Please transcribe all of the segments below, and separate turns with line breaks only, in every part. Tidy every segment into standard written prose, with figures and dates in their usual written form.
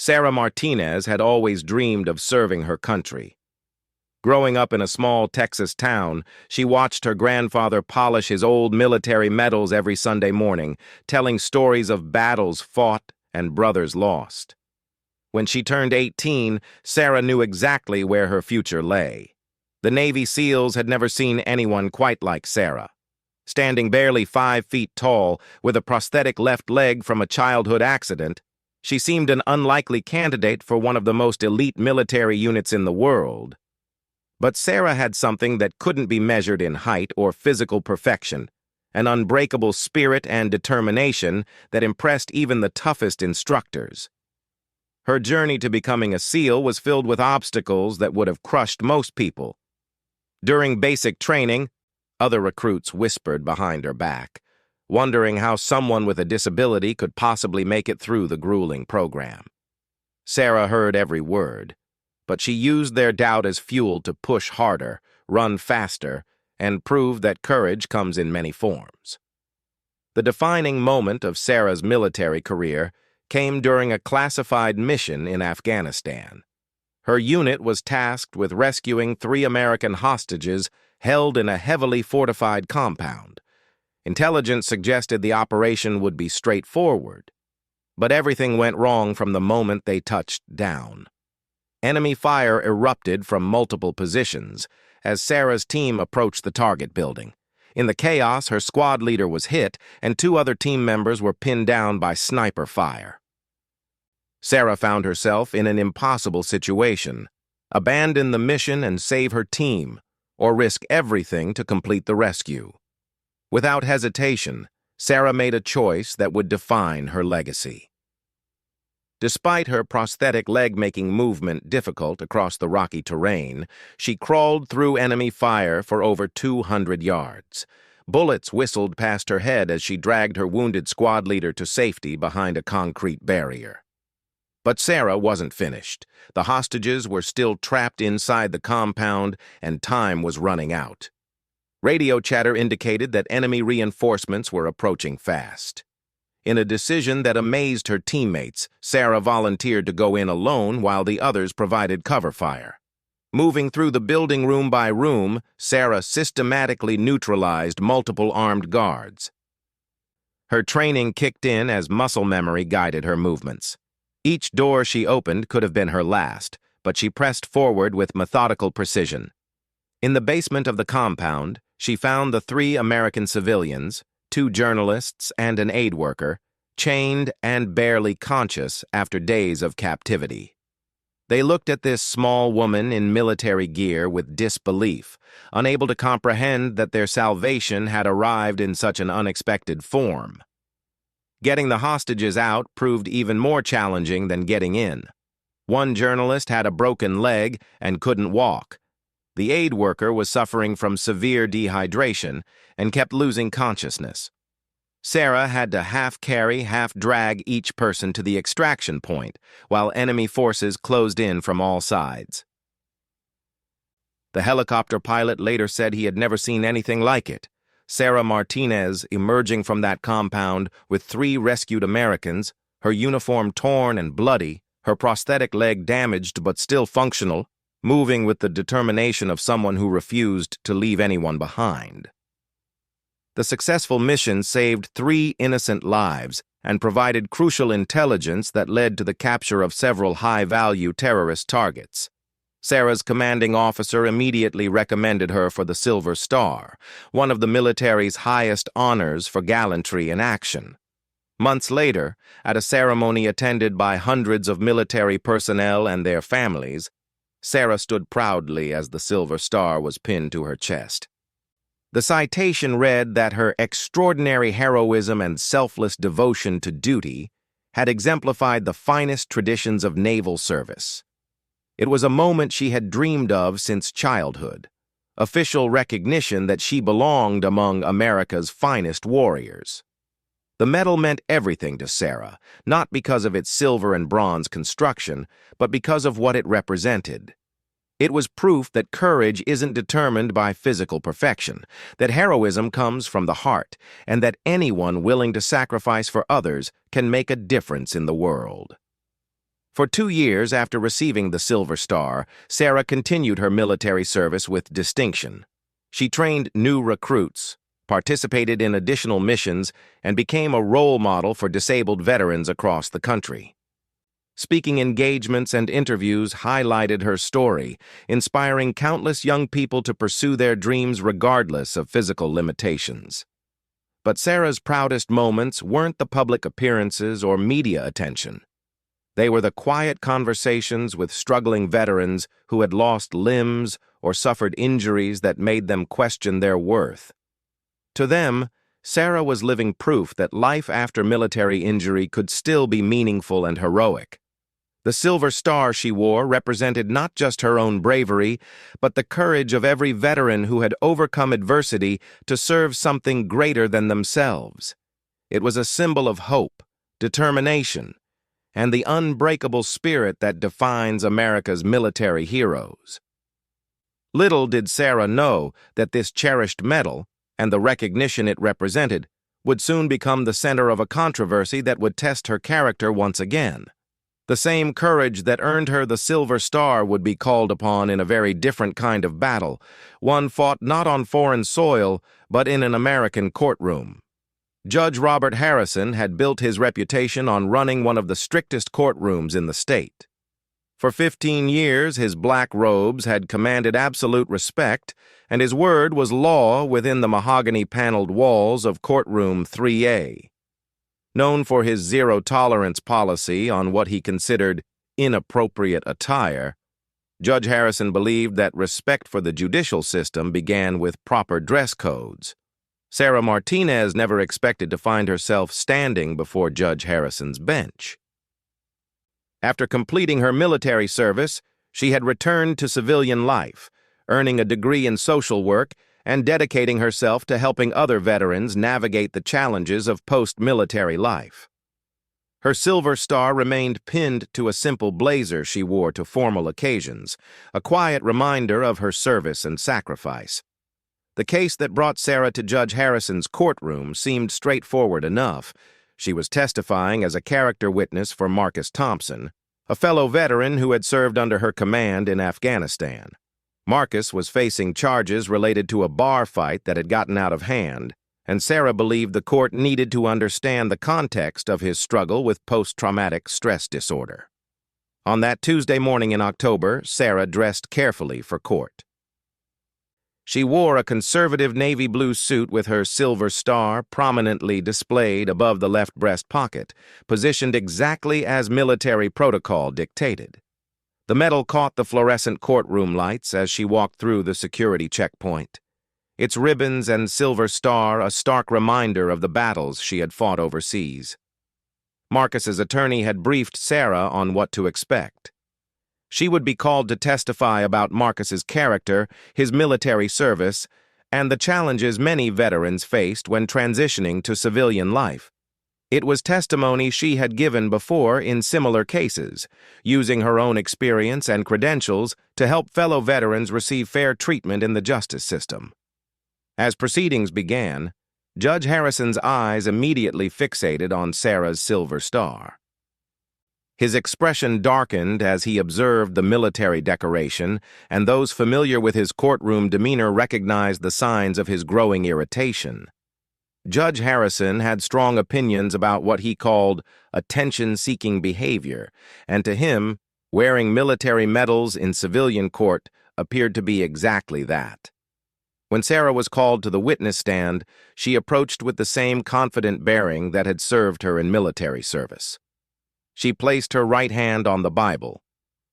Sarah Martinez had always dreamed of serving her country. Growing up in a small Texas town, she watched her grandfather polish his old military medals every Sunday morning, telling stories of battles fought and brothers lost. When she turned 18, Sarah knew exactly where her future lay. The Navy SEALs had never seen anyone quite like Sarah. Standing barely 5 feet tall, with a prosthetic left leg from a childhood accident, she seemed an unlikely candidate for one of the most elite military units in the world. But Sarah had something that couldn't be measured in height or physical perfection, an unbreakable spirit and determination that impressed even the toughest instructors. Her journey to becoming a SEAL was filled with obstacles that would have crushed most people. During basic training, other recruits whispered behind her back, wondering how someone with a disability could possibly make it through the grueling program. Sarah heard every word, but she used their doubt as fuel to push harder, run faster, and prove that courage comes in many forms. The defining moment of Sarah's military career came during a classified mission in Afghanistan. Her unit was tasked with rescuing 3 American hostages held in a heavily fortified compound. Intelligence suggested the operation would be straightforward, but everything went wrong from the moment they touched down. Enemy fire erupted from multiple positions as Sarah's team approached the target building. In the chaos, her squad leader was hit, and 2 other team members were pinned down by sniper fire. Sarah found herself in an impossible situation: abandon the mission and save her team, or risk everything to complete the rescue. Without hesitation, Sarah made a choice that would define her legacy. Despite her prosthetic leg making movement difficult across the rocky terrain, she crawled through enemy fire for over 200 yards. Bullets whistled past her head as she dragged her wounded squad leader to safety behind a concrete barrier. But Sarah wasn't finished. The hostages were still trapped inside the compound, and time was running out. Radio chatter indicated that enemy reinforcements were approaching fast. In a decision that amazed her teammates, Sarah volunteered to go in alone while the others provided cover fire. Moving through the building room by room, Sarah systematically neutralized multiple armed guards. Her training kicked in as muscle memory guided her movements. Each door she opened could have been her last, but she pressed forward with methodical precision. In the basement of the compound, she found the 3 American civilians, 2 journalists, and an aid worker, chained and barely conscious after days of captivity. They looked at this small woman in military gear with disbelief, unable to comprehend that their salvation had arrived in such an unexpected form. Getting the hostages out proved even more challenging than getting in. One journalist had a broken leg and couldn't walk. The aid worker was suffering from severe dehydration and kept losing consciousness. Sarah had to half-carry, half-drag each person to the extraction point, while enemy forces closed in from all sides. The helicopter pilot later said he had never seen anything like it. Sarah Martinez emerging from that compound with 3 rescued Americans, her uniform torn and bloody, her prosthetic leg damaged but still functional, moving with the determination of someone who refused to leave anyone behind. The successful mission saved 3 innocent lives and provided crucial intelligence that led to the capture of several high-value terrorist targets. Sarah's commanding officer immediately recommended her for the Silver Star, one of the military's highest honors for gallantry in action. Months later, at a ceremony attended by hundreds of military personnel and their families, Sarah stood proudly as the Silver Star was pinned to her chest. The citation read that her extraordinary heroism and selfless devotion to duty had exemplified the finest traditions of naval service. It was a moment she had dreamed of since childhood, official recognition that she belonged among America's finest warriors. The medal meant everything to Sarah, not because of its silver and bronze construction, but because of what it represented. It was proof that courage isn't determined by physical perfection, that heroism comes from the heart, and that anyone willing to sacrifice for others can make a difference in the world. For 2 years after receiving the Silver Star, Sarah continued her military service with distinction. She trained new recruits, participated in additional missions, and became a role model for disabled veterans across the country. Speaking engagements and interviews highlighted her story, inspiring countless young people to pursue their dreams regardless of physical limitations. But Sarah's proudest moments weren't the public appearances or media attention. They were the quiet conversations with struggling veterans who had lost limbs or suffered injuries that made them question their worth. To them, Sarah was living proof that life after military injury could still be meaningful and heroic. The Silver Star she wore represented not just her own bravery, but the courage of every veteran who had overcome adversity to serve something greater than themselves. It was a symbol of hope, determination, and the unbreakable spirit that defines America's military heroes. Little did Sarah know that this cherished medal, and the recognition it represented, would soon become the center of a controversy that would test her character once again. The same courage that earned her the Silver Star would be called upon in a very different kind of battle, one fought not on foreign soil, but in an American courtroom. Judge Robert Harrison had built his reputation on running one of the strictest courtrooms in the state. For 15 years, his black robes had commanded absolute respect, and his word was law within the mahogany-paneled walls of Courtroom 3A. Known for his zero-tolerance policy on what he considered inappropriate attire, Judge Harrison believed that respect for the judicial system began with proper dress codes. Sarah Martinez never expected to find herself standing before Judge Harrison's bench. After completing her military service, she had returned to civilian life, earning a degree in social work and dedicating herself to helping other veterans navigate the challenges of post-military life. Her Silver Star remained pinned to a simple blazer she wore to formal occasions, a quiet reminder of her service and sacrifice. The case that brought Sarah to Judge Harrison's courtroom seemed straightforward enough. She was testifying as a character witness for Marcus Thompson, a fellow veteran who had served under her command in Afghanistan. Marcus was facing charges related to a bar fight that had gotten out of hand, and Sarah believed the court needed to understand the context of his struggle with post-traumatic stress disorder. On that Tuesday morning in October, Sarah dressed carefully for court. She wore a conservative navy blue suit with her Silver Star prominently displayed above the left breast pocket, positioned exactly as military protocol dictated. The medal caught the fluorescent courtroom lights as she walked through the security checkpoint. Its ribbons and Silver Star a stark reminder of the battles she had fought overseas. Marcus's attorney had briefed Sarah on what to expect. She would be called to testify about Marcus's character, his military service, and the challenges many veterans faced when transitioning to civilian life. It was testimony she had given before in similar cases, using her own experience and credentials to help fellow veterans receive fair treatment in the justice system. As proceedings began, Judge Harrison's eyes immediately fixated on Sarah's Silver Star. His expression darkened as he observed the military decoration, and those familiar with his courtroom demeanor recognized the signs of his growing irritation. Judge Harrison had strong opinions about what he called attention-seeking behavior, and to him, wearing military medals in civilian court appeared to be exactly that. When Sarah was called to the witness stand, she approached with the same confident bearing that had served her in military service. She placed her right hand on the Bible,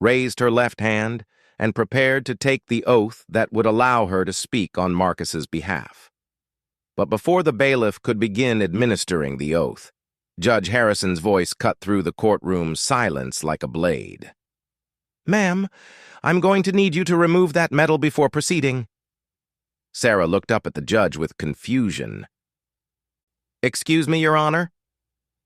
raised her left hand, and prepared to take the oath that would allow her to speak on Marcus's behalf. But before the bailiff could begin administering the oath, Judge Harrison's voice cut through the courtroom's silence like a blade. "Ma'am, I'm going to need you to remove that medal before proceeding." Sarah looked up at the judge with confusion. "Excuse me, Your Honor?"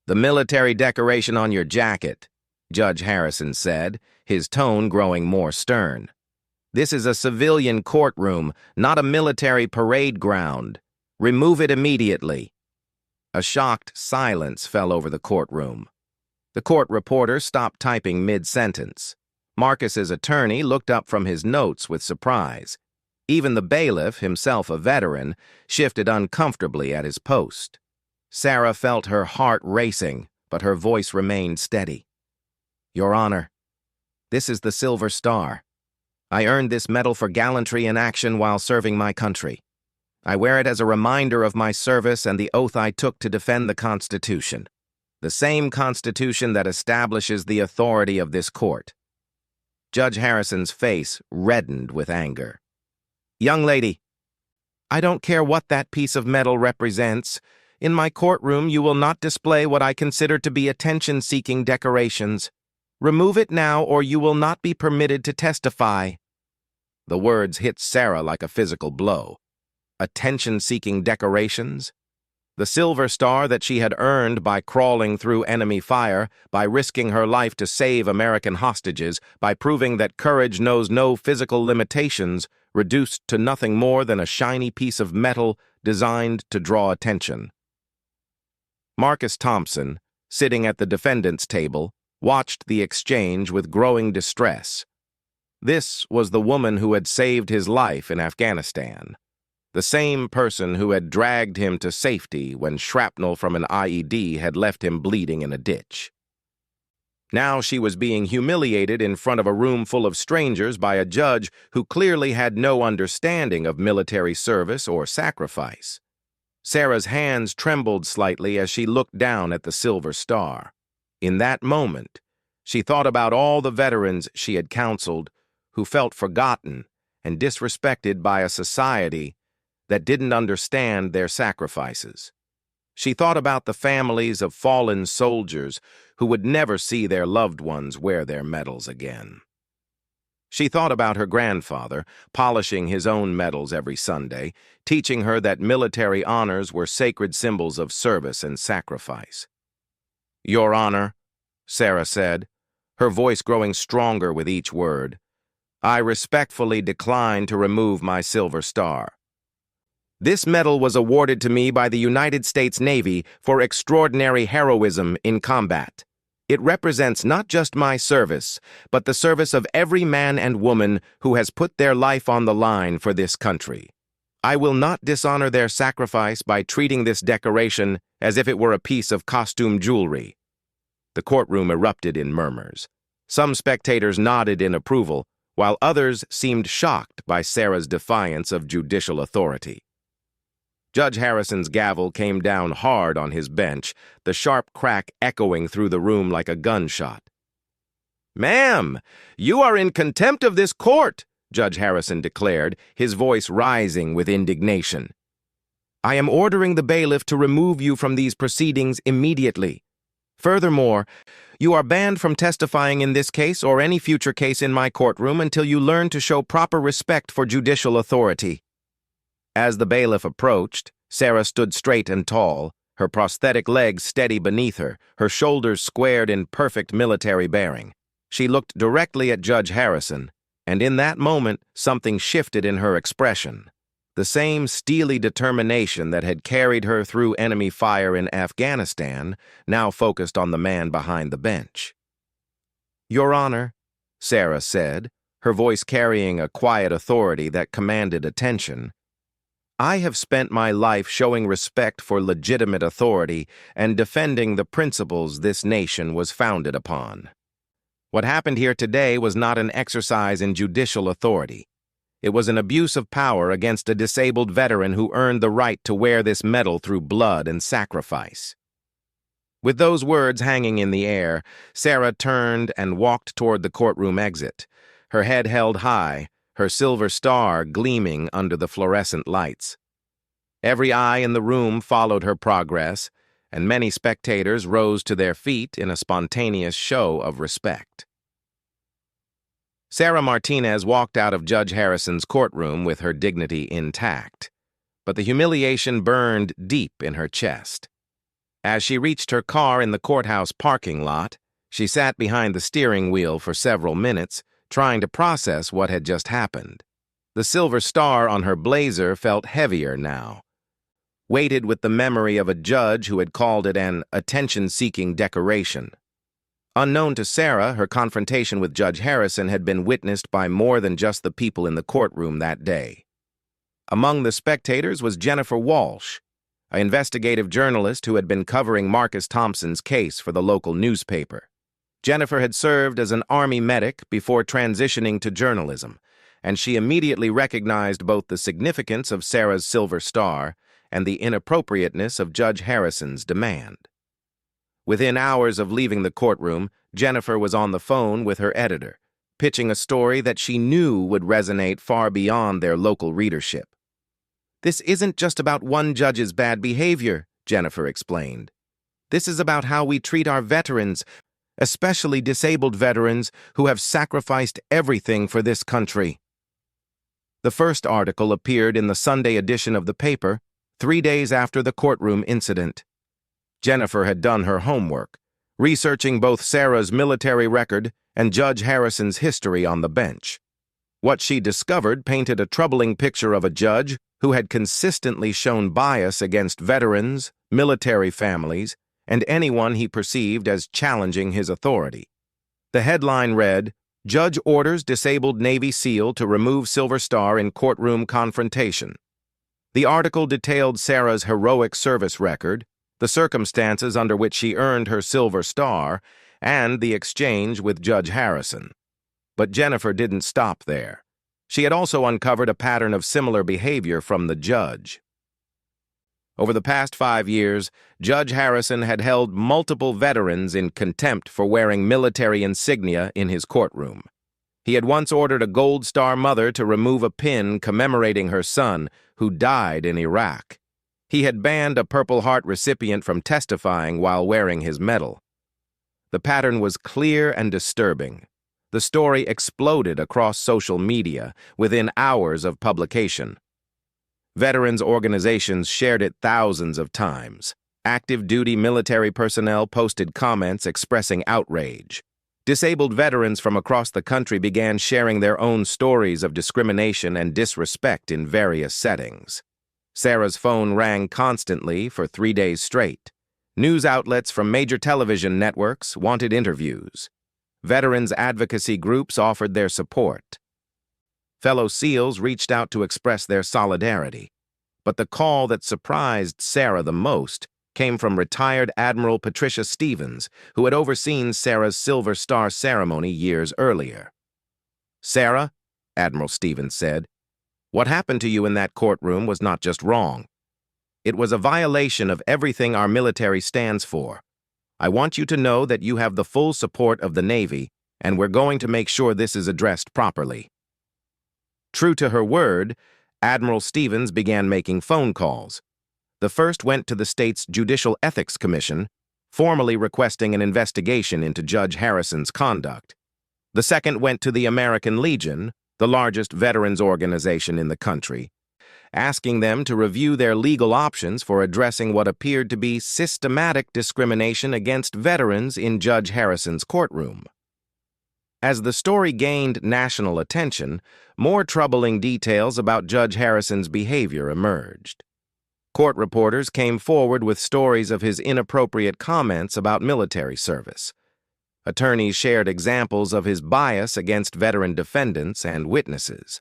"The military decoration on your jacket," Judge Harrison said, his tone growing more stern. "This is a civilian courtroom, not a military parade ground. Remove it immediately." A shocked silence fell over the courtroom. The court reporter stopped typing mid-sentence. Marcus's attorney looked up from his notes with surprise. Even the bailiff, himself a veteran, shifted uncomfortably at his post. Sarah felt her heart racing, but her voice remained steady. "Your Honor, this is the Silver Star. I earned this medal for gallantry in action while serving my country. I wear it as a reminder of my service and the oath I took to defend the Constitution. The same Constitution that establishes the authority of this court." Judge Harrison's face reddened with anger. "Young lady, I don't care what that piece of metal represents. In my courtroom, you will not display what I consider to be attention-seeking decorations. Remove it now, or you will not be permitted to testify." The words hit Sarah like a physical blow. Attention-seeking decorations? The Silver Star that she had earned by crawling through enemy fire, by risking her life to save American hostages, by proving that courage knows no physical limitations, reduced to nothing more than a shiny piece of metal designed to draw attention. Marcus Thompson, sitting at the defendant's table, watched the exchange with growing distress. This was the woman who had saved his life in Afghanistan. The same person who had dragged him to safety when shrapnel from an IED had left him bleeding in a ditch. Now she was being humiliated in front of a room full of strangers by a judge who clearly had no understanding of military service or sacrifice. Sarah's hands trembled slightly as she looked down at the Silver Star. In that moment, she thought about all the veterans she had counseled who felt forgotten and disrespected by a society that didn't understand their sacrifices. She thought about the families of fallen soldiers who would never see their loved ones wear their medals again. She thought about her grandfather, polishing his own medals every Sunday, teaching her that military honors were sacred symbols of service and sacrifice. "Your Honor," Sarah said, her voice growing stronger with each word, "I respectfully decline to remove my Silver Star. This medal was awarded to me by the United States Navy for extraordinary heroism in combat. It represents not just my service, but the service of every man and woman who has put their life on the line for this country. I will not dishonor their sacrifice by treating this decoration as if it were a piece of costume jewelry." The courtroom erupted in murmurs. Some spectators nodded in approval, while others seemed shocked by Sarah's defiance of judicial authority. Judge Harrison's gavel came down hard on his bench, the sharp crack echoing through the room like a gunshot. "Ma'am, you are in contempt of this court," Judge Harrison declared, his voice rising with indignation. "I am ordering the bailiff to remove you from these proceedings immediately. Furthermore, you are banned from testifying in this case or any future case in my courtroom until you learn to show proper respect for judicial authority." As the bailiff approached, Sarah stood straight and tall, her prosthetic legs steady beneath her, her shoulders squared in perfect military bearing. She looked directly at Judge Harrison, and in that moment, something shifted in her expression. The same steely determination that had carried her through enemy fire in Afghanistan now focused on the man behind the bench. "Your Honor," Sarah said, her voice carrying a quiet authority that commanded attention, "I have spent my life showing respect for legitimate authority and defending the principles this nation was founded upon. What happened here today was not an exercise in judicial authority. It was an abuse of power against a disabled veteran who earned the right to wear this medal through blood and sacrifice." With those words hanging in the air, Sarah turned and walked toward the courtroom exit, her head held high, her Silver Star gleaming under the fluorescent lights. Every eye in the room followed her progress, and many spectators rose to their feet in a spontaneous show of respect. Sarah Martinez walked out of Judge Harrison's courtroom with her dignity intact, but the humiliation burned deep in her chest. As she reached her car in the courthouse parking lot, she sat behind the steering wheel for several minutes, trying to process what had just happened. The Silver Star on her blazer felt heavier now, weighted with the memory of a judge who had called it an attention-seeking decoration. Unknown to Sarah, her confrontation with Judge Harrison had been witnessed by more than just the people in the courtroom that day. Among the spectators was Jennifer Walsh, an investigative journalist who had been covering Marcus Thompson's case for the local newspaper. Jennifer had served as an Army medic before transitioning to journalism, and she immediately recognized both the significance of Sarah's Silver Star and the inappropriateness of Judge Harrison's demand. Within hours of leaving the courtroom, Jennifer was on the phone with her editor, pitching a story that she knew would resonate far beyond their local readership. "This isn't just about one judge's bad behavior," Jennifer explained. "This is about how we treat our veterans, especially disabled veterans who have sacrificed everything for this country." The first article appeared in the Sunday edition of the paper, 3 days after the courtroom incident. Jennifer had done her homework, researching both Sarah's military record and Judge Harrison's history on the bench. What she discovered painted a troubling picture of a judge who had consistently shown bias against veterans, military families, and anyone he perceived as challenging his authority. The headline read, "Judge orders disabled Navy SEAL to remove Silver Star in courtroom confrontation." The article detailed Sarah's heroic service record, the circumstances under which she earned her Silver Star, and the exchange with Judge Harrison. But Jennifer didn't stop there. She had also uncovered a pattern of similar behavior from the judge. Over the past 5 years, Judge Harrison had held multiple veterans in contempt for wearing military insignia in his courtroom. He had once ordered a Gold Star mother to remove a pin commemorating her son, who died in Iraq. He had banned a Purple Heart recipient from testifying while wearing his medal. The pattern was clear and disturbing. The story exploded across social media within hours of publication. Veterans organizations shared it thousands of times. Active duty military personnel posted comments expressing outrage. Disabled veterans from across the country began sharing their own stories of discrimination and disrespect in various settings. Sarah's phone rang constantly for 3 days straight. News outlets from major television networks wanted interviews. Veterans advocacy groups offered their support. Fellow SEALs reached out to express their solidarity. But the call that surprised Sarah the most came from retired Admiral Patricia Stevens, who had overseen Sarah's Silver Star ceremony years earlier. "Sarah," Admiral Stevens said, "what happened to you in that courtroom was not just wrong. It was a violation of everything our military stands for. I want you to know that you have the full support of the Navy, and we're going to make sure this is addressed properly." True to her word, Admiral Stevens began making phone calls. The first went to the state's Judicial Ethics Commission, formally requesting an investigation into Judge Harrison's conduct. The second went to the American Legion, the largest veterans organization in the country, asking them to review their legal options for addressing what appeared to be systematic discrimination against veterans in Judge Harrison's courtroom. As the story gained national attention, more troubling details about Judge Harrison's behavior emerged. Court reporters came forward with stories of his inappropriate comments about military service. Attorneys shared examples of his bias against veteran defendants and witnesses.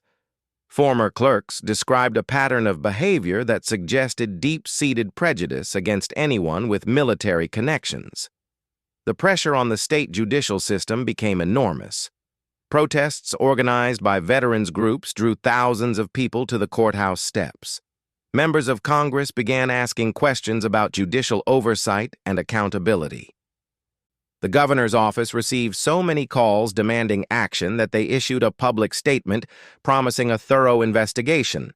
Former clerks described a pattern of behavior that suggested deep-seated prejudice against anyone with military connections. The pressure on the state judicial system became enormous. Protests organized by veterans groups drew thousands of people to the courthouse steps. Members of Congress began asking questions about judicial oversight and accountability. The governor's office received so many calls demanding action that they issued a public statement promising a thorough investigation.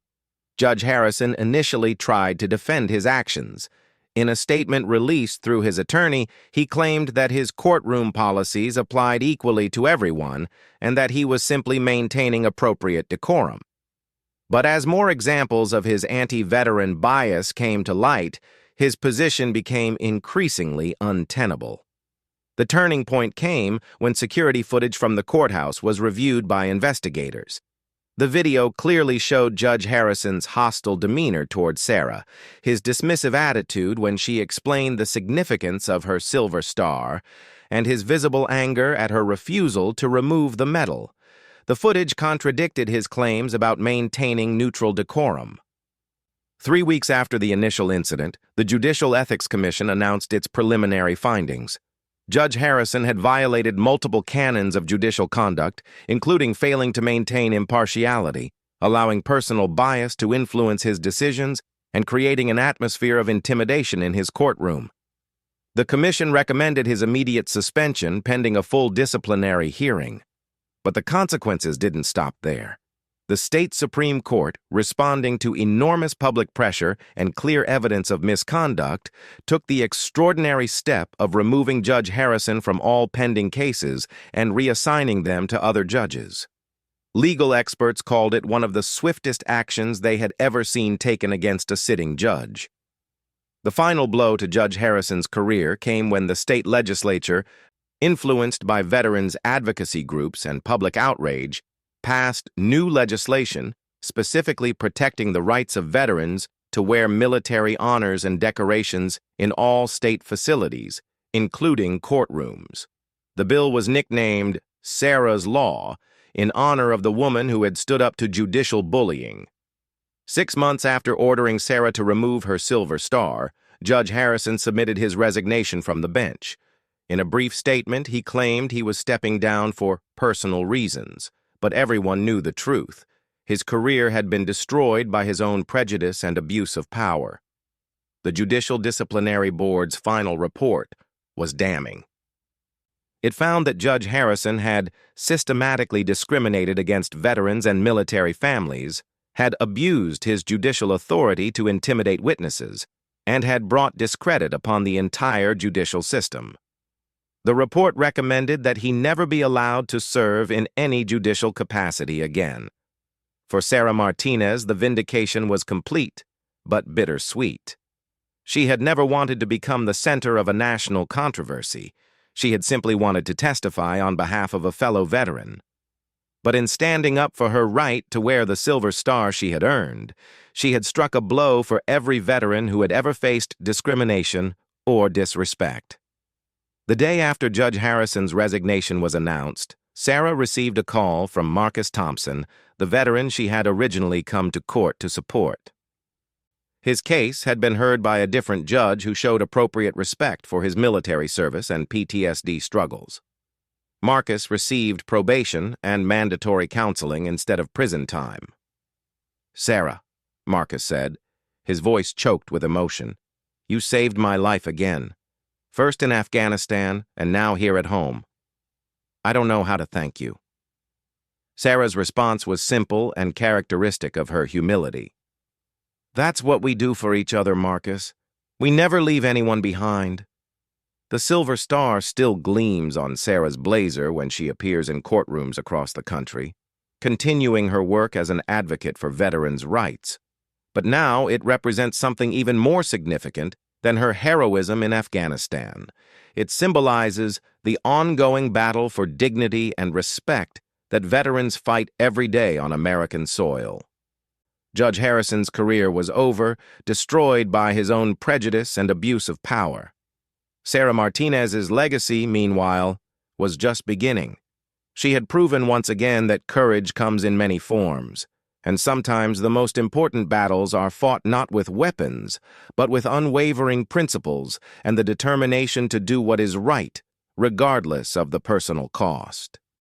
Judge Harrison initially tried to defend his actions. In a statement released through his attorney, he claimed that his courtroom policies applied equally to everyone and that he was simply maintaining appropriate decorum. But as more examples of his anti-veteran bias came to light, his position became increasingly untenable. The turning point came when security footage from the courthouse was reviewed by investigators. The video clearly showed Judge Harrison's hostile demeanor toward Sarah, his dismissive attitude when she explained the significance of her Silver Star, and his visible anger at her refusal to remove the medal. The footage contradicted his claims about maintaining neutral decorum. 3 weeks after the initial incident, the Judicial Ethics Commission announced its preliminary findings. Judge Harrison had violated multiple canons of judicial conduct, including failing to maintain impartiality, allowing personal bias to influence his decisions, and creating an atmosphere of intimidation in his courtroom. The commission recommended his immediate suspension pending a full disciplinary hearing. But the consequences didn't stop there. The state Supreme Court, responding to enormous public pressure and clear evidence of misconduct, took the extraordinary step of removing Judge Harrison from all pending cases and reassigning them to other judges. Legal experts called it one of the swiftest actions they had ever seen taken against a sitting judge. The final blow to Judge Harrison's career came when the state legislature, influenced by veterans' advocacy groups and public outrage, passed new legislation specifically protecting the rights of veterans to wear military honors and decorations in all state facilities, including courtrooms. The bill was nicknamed Sarah's Law in honor of the woman who had stood up to judicial bullying. 6 months after ordering Sarah to remove her Silver Star, Judge Harrison submitted his resignation from the bench. In a brief statement, he claimed he was stepping down for personal reasons, but everyone knew the truth. His career had been destroyed by his own prejudice and abuse of power. The Judicial Disciplinary Board's final report was damning. It found that Judge Harrison had systematically discriminated against veterans and military families, had abused his judicial authority to intimidate witnesses, and had brought discredit upon the entire judicial system. The report recommended that he never be allowed to serve in any judicial capacity again. For Sarah Martinez, the vindication was complete, but bittersweet. She had never wanted to become the center of a national controversy. She had simply wanted to testify on behalf of a fellow veteran. But in standing up for her right to wear the Silver Star she had earned, she had struck a blow for every veteran who had ever faced discrimination or disrespect. The day after Judge Harrison's resignation was announced, Sarah received a call from Marcus Thompson, the veteran she had originally come to court to support. His case had been heard by a different judge who showed appropriate respect for his military service and PTSD struggles. Marcus received probation and mandatory counseling instead of prison time. "Sarah," Marcus said, his voice choked with emotion, "you saved my life again. First in Afghanistan, and now here at home. I don't know how to thank you." Sarah's response was simple and characteristic of her humility. "That's what we do for each other, Marcus. We never leave anyone behind." The Silver Star still gleams on Sarah's blazer when she appears in courtrooms across the country, continuing her work as an advocate for veterans' rights. But now it represents something even more significant than her heroism in Afghanistan. It symbolizes the ongoing battle for dignity and respect that veterans fight every day on American soil. Judge Harrison's career was over, destroyed by his own prejudice and abuse of power. Sarah Martinez's legacy, meanwhile, was just beginning. She had proven once again that courage comes in many forms, and sometimes the most important battles are fought not with weapons, but with unwavering principles and the determination to do what is right, regardless of the personal cost.